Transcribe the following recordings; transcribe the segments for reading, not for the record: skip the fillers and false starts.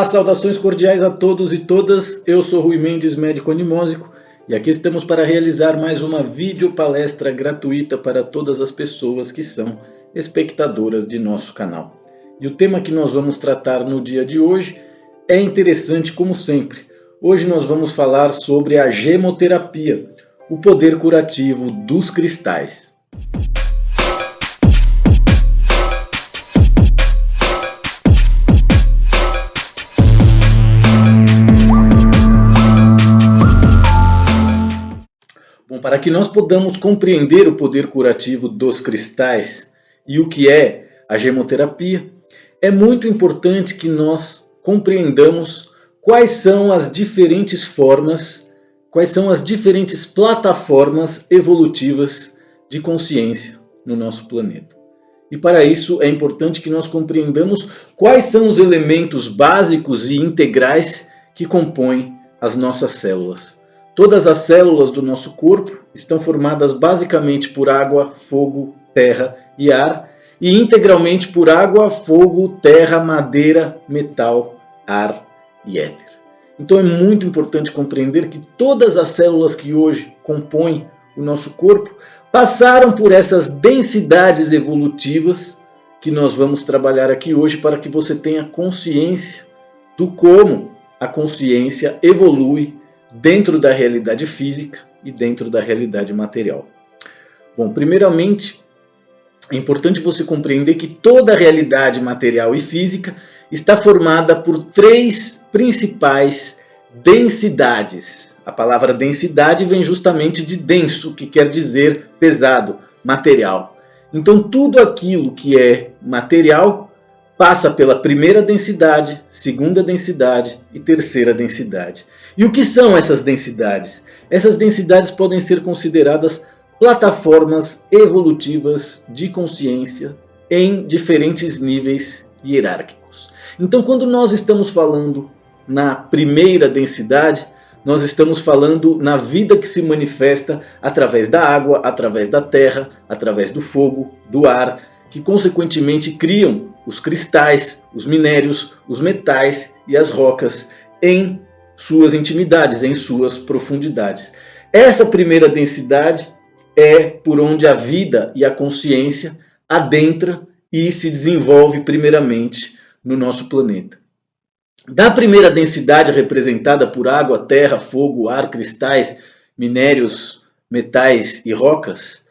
Olá, saudações cordiais a todos e todas. Eu sou Rui Mendes, médico animósico, e aqui estamos para realizar mais uma videopalestra gratuita para todas as pessoas que são espectadoras de nosso canal. E o tema que nós vamos tratar no dia de hoje é interessante como sempre. Hoje nós vamos falar sobre a gemoterapia, o poder curativo dos cristais. Bom, para que nós podamos compreender o poder curativo dos cristais e o que é a gemoterapia, é muito importante que nós compreendamos quais são as diferentes formas, quais são as diferentes plataformas evolutivas de consciência no nosso planeta. E para isso é importante que nós compreendamos quais são os elementos básicos e integrais que compõem as nossas células. Todas as células do nosso corpo estão formadas basicamente por água, fogo, terra e ar, e integralmente por água, fogo, terra, madeira, metal, ar e éter. Então é muito importante compreender que todas as células que hoje compõem o nosso corpo passaram por essas densidades evolutivas que nós vamos trabalhar aqui hoje para que você tenha consciência do como a consciência evolui dentro da realidade física e dentro da realidade material. Bom, primeiramente, é importante você compreender que toda a realidade material e física está formada por três principais densidades. A palavra densidade vem justamente de denso, que quer dizer pesado, material. Então tudo aquilo que é material passa pela primeira densidade, segunda densidade e terceira densidade. E o que são essas densidades? Essas densidades podem ser consideradas plataformas evolutivas de consciência em diferentes níveis hierárquicos. Então, quando nós estamos falando na primeira densidade, nós estamos falando na vida que se manifesta através da água, através da terra, através do fogo, do ar, que consequentemente criam os cristais, os minérios, os metais e as rocas em suas intimidades, em suas profundidades. Essa primeira densidade é por onde a vida e a consciência adentra e se desenvolve primeiramente no nosso planeta. Da primeira densidade representada por água, terra, fogo, ar, cristais, minérios, metais e rocas,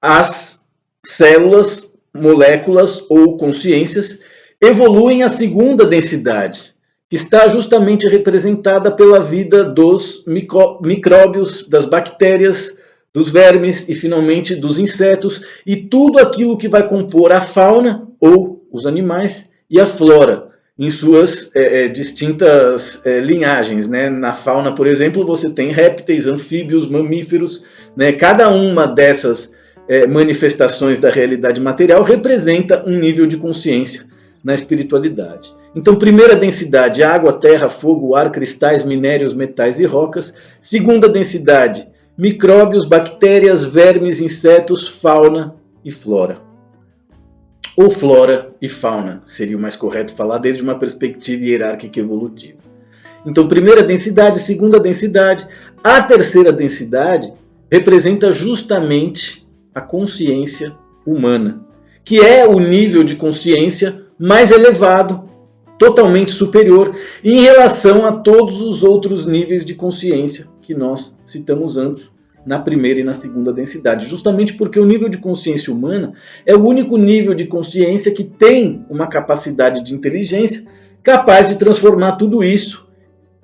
as células, moléculas ou consciências evoluem à segunda densidade, que está justamente representada pela vida dos micróbios, das bactérias, dos vermes e finalmente dos insetos e tudo aquilo que vai compor a fauna ou os animais e a flora em suas distintas linhagens, né? Na fauna, por exemplo, você tem répteis, anfíbios, mamíferos, né? Cada uma dessas manifestações da realidade material representa um nível de consciência na espiritualidade. Então, primeira densidade, água, terra, fogo, ar, cristais, minérios, metais e rocas. Segunda densidade, micróbios, bactérias, vermes, insetos, fauna e flora. Ou flora e fauna, seria o mais correto falar desde uma perspectiva hierárquica evolutiva. Então, primeira densidade, segunda densidade. A terceira densidade representa justamente a consciência humana, que é o nível de consciência mais elevado, totalmente superior, em relação a todos os outros níveis de consciência que nós citamos antes, na primeira e na segunda densidade. Justamente porque o nível de consciência humana é o único nível de consciência que tem uma capacidade de inteligência capaz de transformar tudo isso,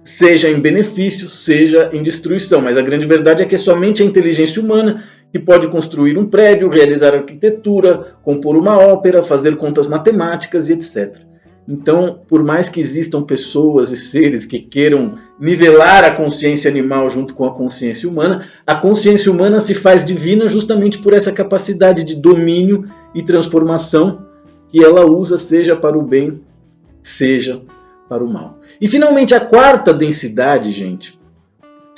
seja em benefício, seja em destruição. Mas a grande verdade é que é somente a inteligência humana que pode construir um prédio, realizar arquitetura, compor uma ópera, fazer contas matemáticas e etc. Então, por mais que existam pessoas e seres que queiram nivelar a consciência animal junto com a consciência humana se faz divina justamente por essa capacidade de domínio e transformação que ela usa, seja para o bem, seja para o mal. E finalmente a quarta densidade, gente,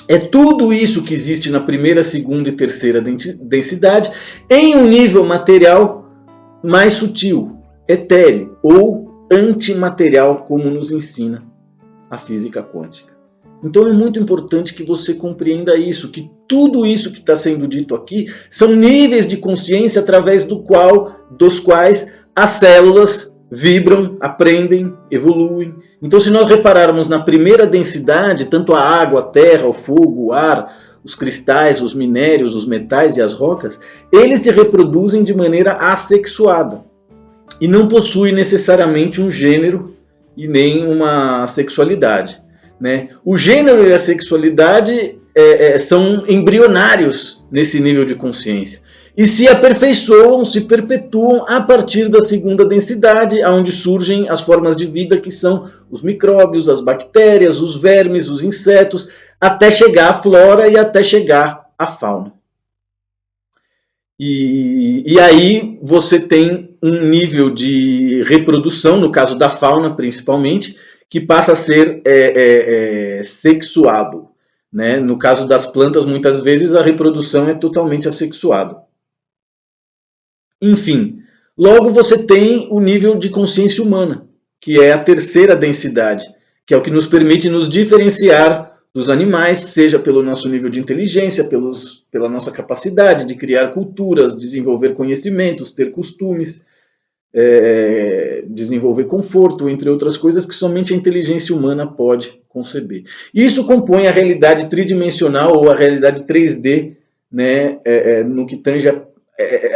é tudo isso que existe na primeira, segunda e terceira densidade em um nível material mais sutil, etéreo ou antimaterial, como nos ensina a física quântica. Então é muito importante que você compreenda isso, que tudo isso que está sendo dito aqui são níveis de consciência através dos quais as células vibram, aprendem, evoluem. Então, se nós repararmos na primeira densidade, tanto a água, a terra, o fogo, o ar, os cristais, os minérios, os metais e as rocas, eles se reproduzem de maneira assexuada e não possuem necessariamente um gênero e nem uma sexualidade, né? O gênero e a sexualidade são embrionários nesse nível de consciência e se aperfeiçoam, se perpetuam a partir da segunda densidade, onde surgem as formas de vida que são os micróbios, as bactérias, os vermes, os insetos, até chegar à flora e até chegar à fauna. E aí você tem um nível de reprodução, no caso da fauna principalmente, que passa a ser sexuado, né? No caso das plantas, muitas vezes a reprodução é totalmente assexuada. Enfim, logo você tem o nível de consciência humana, que é a terceira densidade, que é o que nos permite nos diferenciar dos animais, seja pelo nosso nível de inteligência, pela nossa capacidade de criar culturas, desenvolver conhecimentos, ter costumes, desenvolver conforto, entre outras coisas que somente a inteligência humana pode conceber. Isso compõe a realidade tridimensional ou a realidade 3D, né, no que tange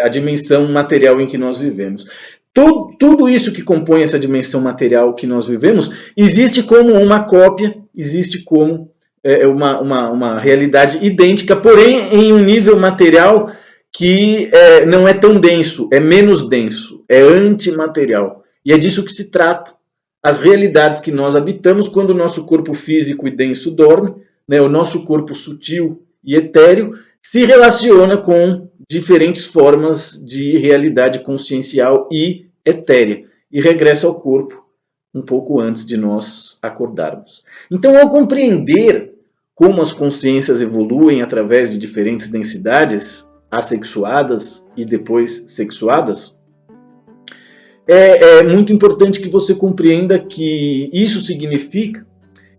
a dimensão material em que nós vivemos. Tudo isso que compõe essa dimensão material que nós vivemos existe como uma cópia, existe como uma realidade idêntica, porém em um nível material que não é tão denso, é menos denso, é antimaterial. E é disso que se trata. As realidades que nós habitamos quando o nosso corpo físico e denso dorme, né, o nosso corpo sutil e etéreo se relaciona com diferentes formas de realidade consciencial e etérea e regressa ao corpo um pouco antes de nós acordarmos. Então, ao compreender como as consciências evoluem através de diferentes densidades, assexuadas e depois sexuadas, é muito importante que você compreenda que isso significa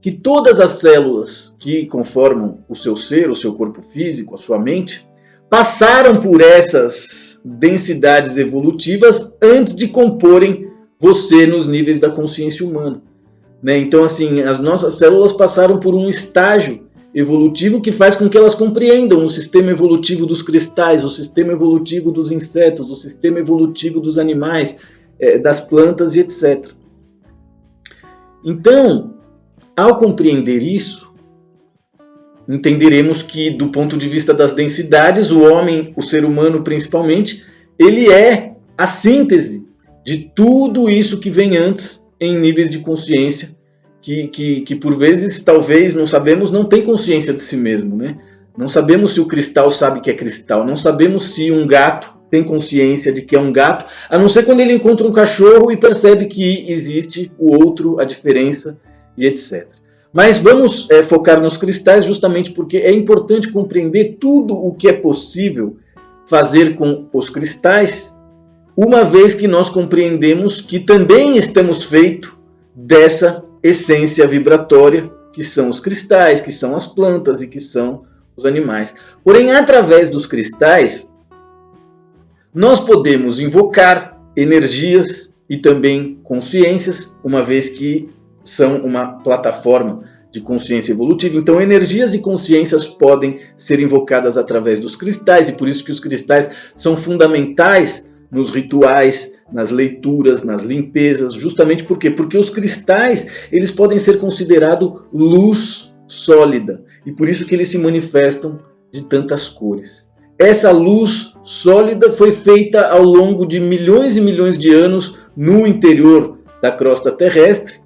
que todas as células que conformam o seu ser, o seu corpo físico, a sua mente, passaram por essas densidades evolutivas antes de comporem você nos níveis da consciência humana, né? Então, assim, as nossas células passaram por um estágio evolutivo que faz com que elas compreendam o sistema evolutivo dos cristais, o sistema evolutivo dos insetos, o sistema evolutivo dos animais, das plantas e etc. Então, ao compreender isso, entenderemos que, do ponto de vista das densidades, o homem, o ser humano principalmente, ele é a síntese de tudo isso que vem antes em níveis de consciência, que por vezes, talvez, não sabemos, não tem consciência de si mesmo, né? Não sabemos se o cristal sabe que é cristal, não sabemos se um gato tem consciência de que é um gato, a não ser quando ele encontra um cachorro e percebe que existe o outro, a diferença e etc. Mas vamos focar nos cristais justamente porque é importante compreender tudo o que é possível fazer com os cristais, uma vez que nós compreendemos que também estamos feitos dessa essência vibratória, que são os cristais, que são as plantas e que são os animais. Porém, através dos cristais, nós podemos invocar energias e também consciências, uma vez que são uma plataforma de consciência evolutiva. Então, energias e consciências podem ser invocadas através dos cristais, e por isso que os cristais são fundamentais nos rituais, nas leituras, nas limpezas, justamente por quê? Porque os cristais, eles podem ser considerados luz sólida, e por isso que eles se manifestam de tantas cores. Essa luz sólida foi feita ao longo de milhões e milhões de anos no interior da crosta terrestre,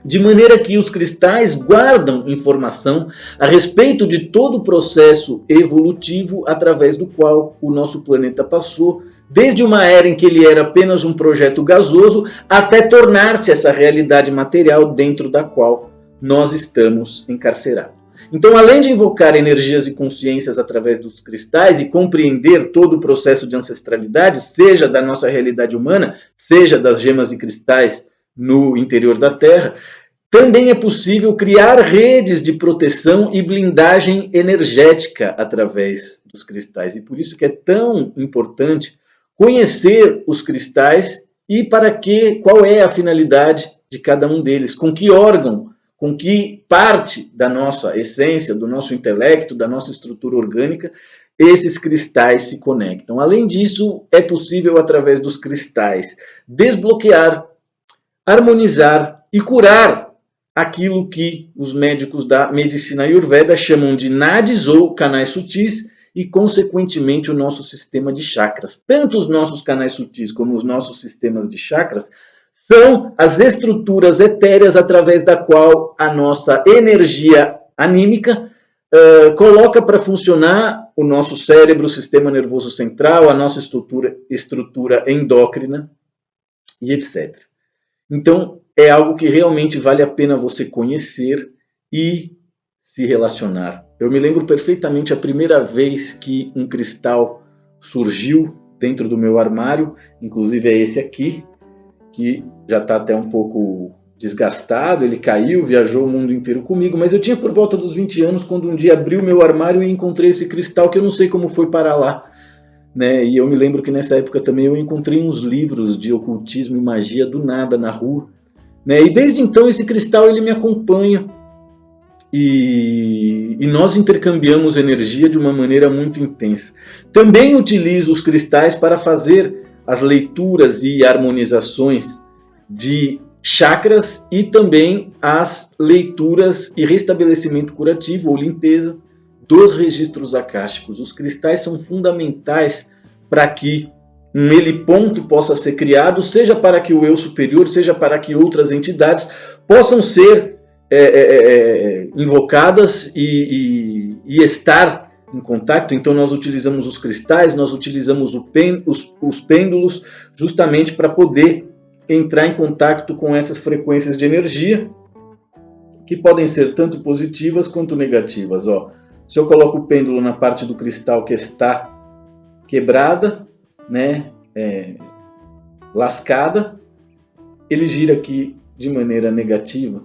de maneira que os cristais guardam informação a respeito de todo o processo evolutivo através do qual o nosso planeta passou, desde uma era em que ele era apenas um projeto gasoso, até tornar-se essa realidade material dentro da qual nós estamos encarcerados. Então, além de invocar energias e consciências através dos cristais e compreender todo o processo de ancestralidade, seja da nossa realidade humana, seja das gemas e cristais no interior da Terra, Também é possível criar redes de proteção e blindagem energética através dos cristais. E por isso que é tão importante conhecer os cristais e qual é a finalidade de cada um deles, com que órgão, com que parte da nossa essência, do nosso intelecto, da nossa estrutura orgânica, esses cristais se conectam. Além disso, é possível, através dos cristais, desbloquear, harmonizar e curar aquilo que os médicos da medicina Ayurveda chamam de nadis ou canais sutis e, consequentemente, o nosso sistema de chakras. Tanto os nossos canais sutis como os nossos sistemas de chakras são as estruturas etéreas através da qual a nossa energia anímica coloca para funcionar o nosso cérebro, o sistema nervoso central, a nossa estrutura endócrina e etc. Então, é algo que realmente vale a pena você conhecer e se relacionar. Eu me lembro perfeitamente a primeira vez que um cristal surgiu dentro do meu armário, inclusive é esse aqui, que já está até um pouco desgastado, ele caiu, viajou o mundo inteiro comigo, mas eu tinha por volta dos 20 anos, quando um dia abri o meu armário e encontrei esse cristal que eu não sei como foi parar lá. Né? E eu me lembro que nessa época também eu encontrei uns livros de ocultismo e magia do nada na rua. Né? E desde então esse cristal ele me acompanha e nós intercambiamos energia de uma maneira muito intensa. Também utilizo os cristais para fazer as leituras e harmonizações de chakras e também as leituras e restabelecimento curativo ou limpeza dos registros akáshicos. Os cristais são fundamentais para que um heliponto possa ser criado, seja para que o eu superior, seja para que outras entidades possam ser invocadas e estar em contato. Então nós utilizamos os cristais, nós utilizamos os pêndulos justamente para poder entrar em contato com essas frequências de energia que podem ser tanto positivas quanto negativas. Ó, se eu coloco o pêndulo na parte do cristal que está quebrada, né, lascada, ele gira aqui de maneira negativa.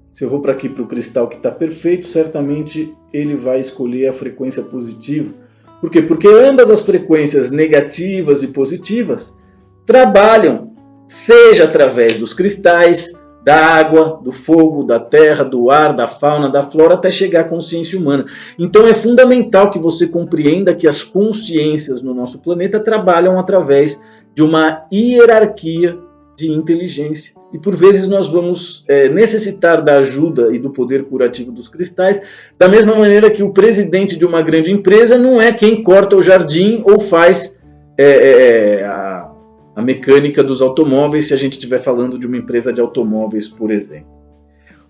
Se eu vou para aqui para o cristal que está perfeito, certamente ele vai escolher a frequência positiva. Por quê? Porque ambas as frequências negativas e positivas trabalham, seja através dos cristais, da água, do fogo, da terra, do ar, da fauna, da flora, até chegar à consciência humana. Então é fundamental que você compreenda que as consciências no nosso planeta trabalham através de uma hierarquia de inteligência. E por vezes nós vamos necessitar da ajuda e do poder curativo dos cristais, da mesma maneira que o presidente de uma grande empresa não é quem corta o jardim ou faz a mecânica dos automóveis, se a gente estiver falando de uma empresa de automóveis, por exemplo.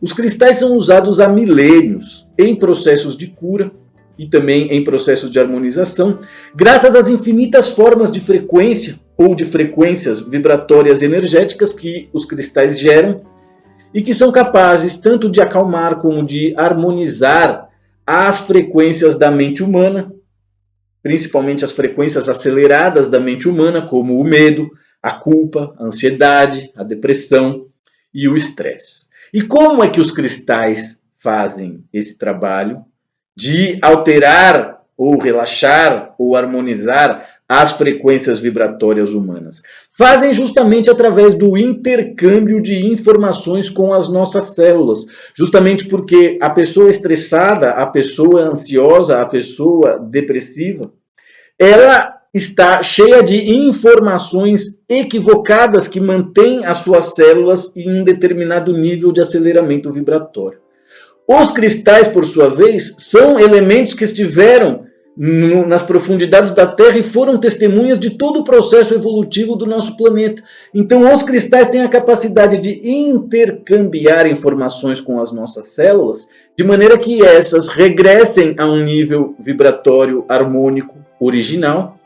Os cristais são usados há milênios em processos de cura e também em processos de harmonização, graças às infinitas formas de frequência ou de frequências vibratórias energéticas que os cristais geram e que são capazes tanto de acalmar como de harmonizar as frequências da mente humana, principalmente as frequências aceleradas da mente humana, como o medo, a culpa, a ansiedade, a depressão e o estresse. E como é que os cristais fazem esse trabalho de alterar ou relaxar ou harmonizar as frequências vibratórias humanas? Fazem justamente através do intercâmbio de informações com as nossas células. Justamente porque a pessoa estressada, a pessoa ansiosa, a pessoa depressiva, ela está cheia de informações equivocadas que mantêm as suas células em um determinado nível de aceleramento vibratório. Os cristais, por sua vez, são elementos que estiveram nas profundidades da Terra e foram testemunhas de todo o processo evolutivo do nosso planeta. Então, os cristais têm a capacidade de intercambiar informações com as nossas células, de maneira que essas regressem a um nível vibratório harmônico original.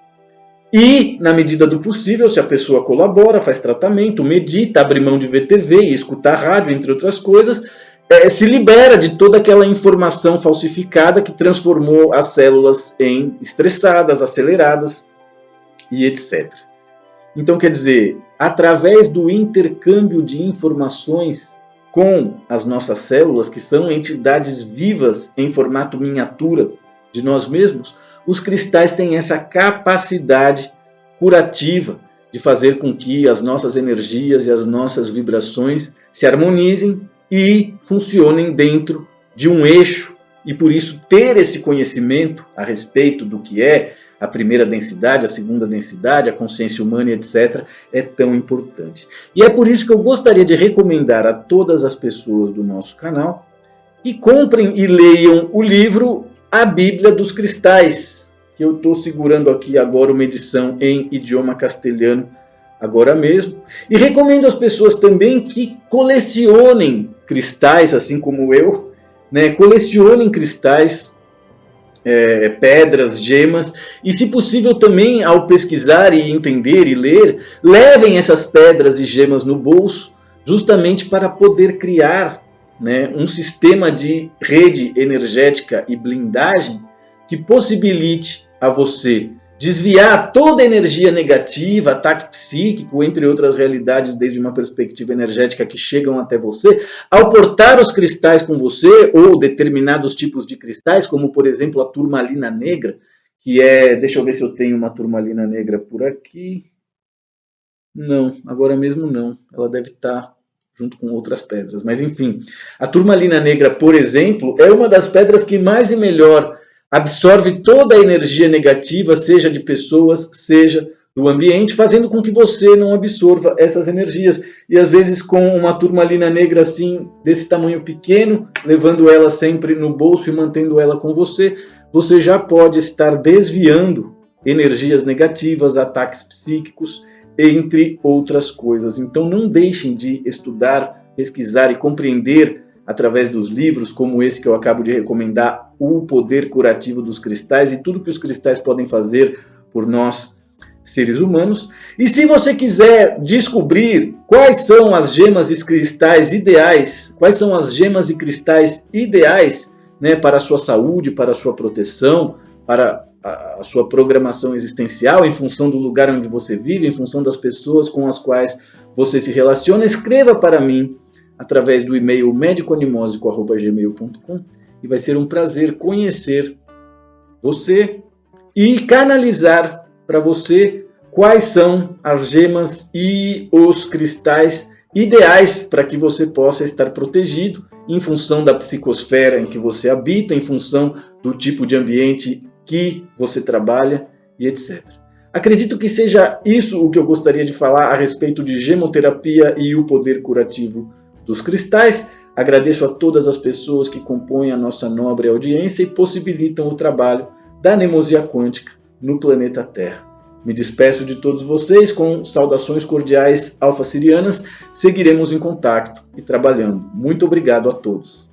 E, na medida do possível, se a pessoa colabora, faz tratamento, medita, abre mão de ver TV e escutar rádio, entre outras coisas, se libera de toda aquela informação falsificada que transformou as células em estressadas, aceleradas e etc. Então, quer dizer, através do intercâmbio de informações com as nossas células, que são entidades vivas em formato miniatura de nós mesmos, os cristais têm essa capacidade curativa de fazer com que as nossas energias e as nossas vibrações se harmonizem e funcionem dentro de um eixo. E por isso ter esse conhecimento a respeito do que é a primeira densidade, a segunda densidade, a consciência humana, etc., é tão importante. E é por isso que eu gostaria de recomendar a todas as pessoas do nosso canal que comprem e leiam o livro A Bíblia dos Cristais, que eu estou segurando aqui agora uma edição em idioma castelhano agora mesmo. E recomendo às pessoas também que colecionem cristais, assim como eu, né? Colecionem cristais, pedras, gemas, e se possível também, ao pesquisar e entender e ler, levem essas pedras e gemas no bolso, justamente para poder criar, né, um sistema de rede energética e blindagem que possibilite a você desviar toda a energia negativa, ataque psíquico, entre outras realidades desde uma perspectiva energética que chegam até você, ao portar os cristais com você, ou determinados tipos de cristais, como por exemplo a turmalina negra, que é, deixa eu ver se eu tenho uma turmalina negra por aqui. Não, agora mesmo não, ela deve estar junto com outras pedras, mas enfim. A turmalina negra, por exemplo, é uma das pedras que mais e melhor absorve toda a energia negativa, seja de pessoas, seja do ambiente, fazendo com que você não absorva essas energias. E às vezes com uma turmalina negra assim, desse tamanho pequeno, levando ela sempre no bolso e mantendo ela com você, você já pode estar desviando energias negativas, ataques psíquicos, entre outras coisas. Então não deixem de estudar, pesquisar e compreender através dos livros como esse que eu acabo de recomendar, O Poder Curativo dos Cristais e tudo que os cristais podem fazer por nós, seres humanos. E se você quiser descobrir quais são as gemas e cristais ideais, quais são as gemas e cristais ideais, né, para a sua saúde, para a sua proteção, para a sua programação existencial, em função do lugar onde você vive, em função das pessoas com as quais você se relaciona, escreva para mim através do e-mail medicoanimosico@gmail.com e vai ser um prazer conhecer você e canalizar para você quais são as gemas e os cristais ideais para que você possa estar protegido em função da psicosfera em que você habita, em função do tipo de ambiente que você trabalha e etc. Acredito que seja isso o que eu gostaria de falar a respeito de gemoterapia e o poder curativo dos cristais. Agradeço a todas as pessoas que compõem a nossa nobre audiência e possibilitam o trabalho da Nemosia Quântica no planeta Terra. Me despeço de todos vocês com saudações cordiais alfa-sirianas. Seguiremos em contato e trabalhando. Muito obrigado a todos.